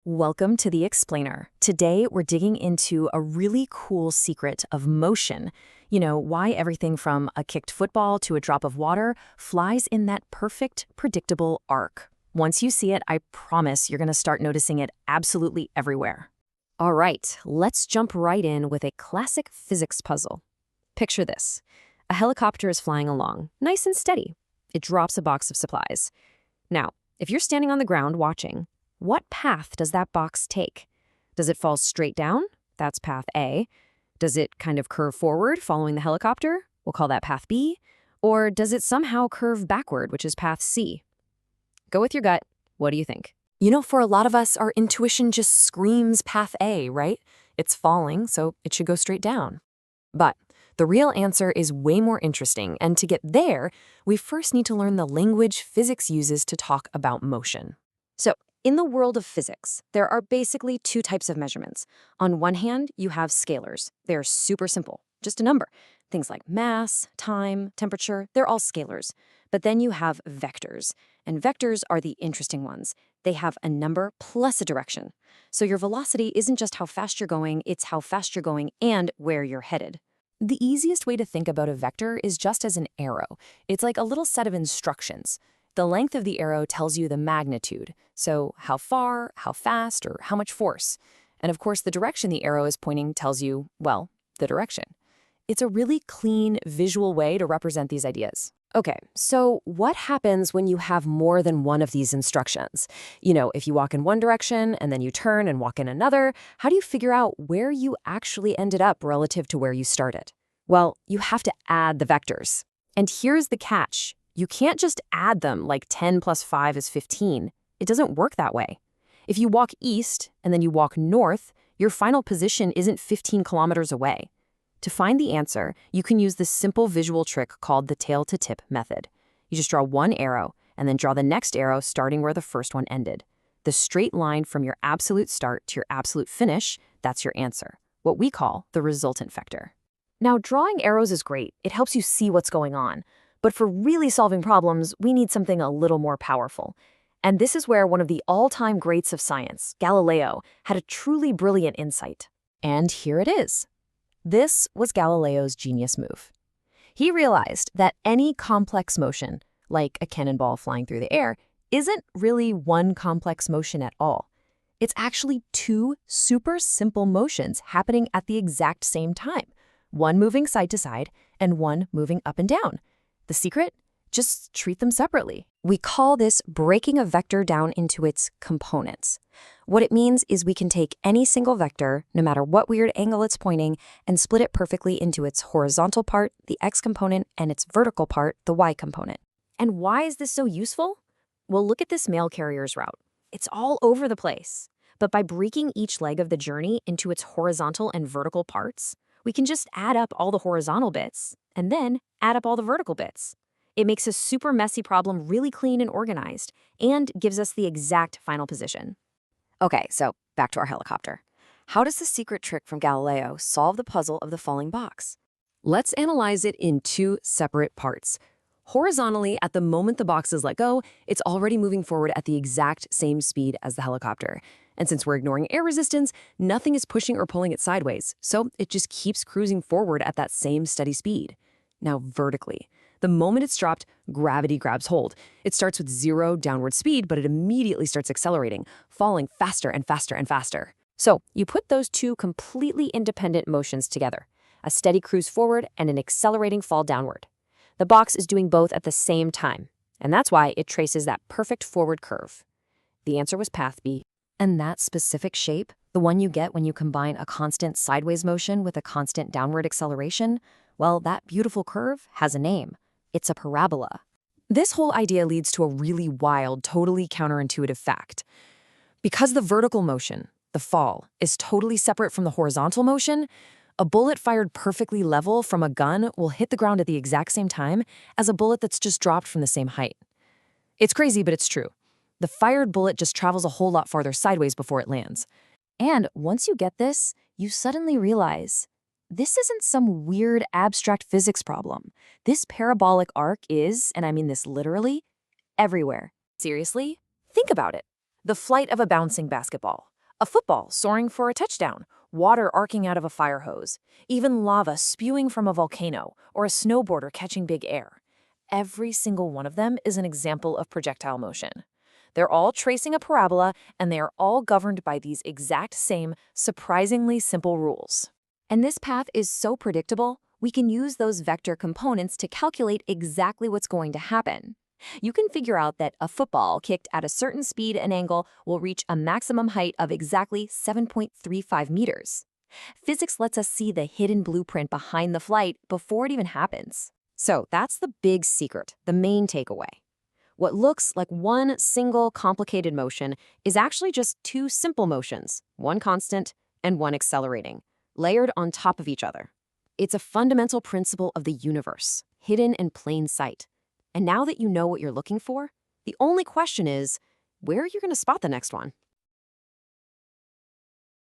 Welcome to The Explainer. Today, we're digging into a really cool secret of motion. Why everything from a kicked football to a drop of water flies in that perfect, predictable arc. Once you see it, I promise you're going to start noticing it absolutely everywhere. All right, let's jump right in with a classic physics puzzle. Picture this. A helicopter is flying along, nice and steady. It drops a box of supplies. Now, if you're standing on the ground watching, what path does that box take? Does it fall straight down? That's path A. Does it kind of curve forward following the helicopter? We'll call that path B. Or does it somehow curve backward, which is path C? Go with your gut. What do you think? For a lot of us, our intuition just screams path A, right? It's falling, so it should go straight down. But the real answer is way more interesting, and to get there, we first need to learn the language physics uses to talk about motion. So, in the world of physics, there are basically two types of measurements. On one hand, you have scalars. They're super simple, just a number. Things like mass, time, temperature, they're all scalars. But then you have vectors, and vectors are the interesting ones. They have a number plus a direction. So your velocity isn't just how fast you're going, it's how fast you're going and where you're headed. The easiest way to think about a vector is just as an arrow. It's like a little set of instructions. The length of the arrow tells you the magnitude, so how far, how fast, or how much force. And of course, the direction the arrow is pointing tells you, well, the direction. It's a really clean, visual way to represent these ideas. Okay, so what happens when you have more than one of these instructions? If you walk in one direction and then you turn and walk in another, how do you figure out where you actually ended up relative to where you started? Well, you have to add the vectors. And here's the catch. You can't just add them like 10 plus 5 is 15. It doesn't work that way. If you walk east and then you walk north, your final position isn't 15 kilometers away. To find the answer, you can use this simple visual trick called the tail-to-tip method. You just draw one arrow and then draw the next arrow starting where the first one ended. The straight line from your absolute start to your absolute finish, that's your answer, what we call the resultant vector. Now, drawing arrows is great. It helps you see what's going on. But for really solving problems, we need something a little more powerful. And this is where one of the all-time greats of science, Galileo, had a truly brilliant insight. And here it is. This was Galileo's genius move. He realized that any complex motion, like a cannonball flying through the air, isn't really one complex motion at all. It's actually two super simple motions happening at the exact same time, one moving side to side and one moving up and down. The secret? Just treat them separately. We call this breaking a vector down into its components. What it means is we can take any single vector, no matter what weird angle it's pointing, and split it perfectly into its horizontal part, the x component, and its vertical part, the y component. And why is this so useful? Well, look at this mail carrier's route. It's all over the place. But by breaking each leg of the journey into its horizontal and vertical parts, we can just add up all the horizontal bits and then add up all the vertical bits. It makes a super messy problem really clean and organized and gives us the exact final position. Okay, so back to our helicopter. How does the secret trick from Galileo solve the puzzle of the falling box? Let's analyze it in two separate parts. Horizontally, at the moment the box is let go, it's already moving forward at the exact same speed as the helicopter. And since we're ignoring air resistance, nothing is pushing or pulling it sideways, so it just keeps cruising forward at that same steady speed. Now vertically, the moment it's dropped, gravity grabs hold. It starts with zero downward speed, but it immediately starts accelerating, falling faster and faster and faster. So you put those two completely independent motions together, a steady cruise forward and an accelerating fall downward. The box is doing both at the same time, and that's why it traces that perfect forward curve. The answer was path B. And that specific shape, the one you get when you combine a constant sideways motion with a constant downward acceleration, well, that beautiful curve has a name. It's a parabola. This whole idea leads to a really wild, totally counterintuitive fact. Because the vertical motion, the fall, is totally separate from the horizontal motion, a bullet fired perfectly level from a gun will hit the ground at the exact same time as a bullet that's just dropped from the same height. It's crazy, but it's true. The fired bullet just travels a whole lot farther sideways before it lands. And once you get this, you suddenly realize this isn't some weird abstract physics problem. This parabolic arc is, and I mean this literally, everywhere. Seriously? Think about it. The flight of a bouncing basketball. A football soaring for a touchdown, water arcing out of a fire hose, even lava spewing from a volcano, or a snowboarder catching big air. Every single one of them is an example of projectile motion. They're all tracing a parabola, and they are all governed by these exact same, surprisingly simple rules. And this path is so predictable, we can use those vector components to calculate exactly what's going to happen. You can figure out that a football kicked at a certain speed and angle will reach a maximum height of exactly 7.35 meters. Physics lets us see the hidden blueprint behind the flight before it even happens. So that's the big secret, the main takeaway. What looks like one single complicated motion is actually just two simple motions, one constant and one accelerating, layered on top of each other. It's a fundamental principle of the universe, hidden in plain sight. And now that you know what you're looking for, the only question is, where are you going to spot the next one?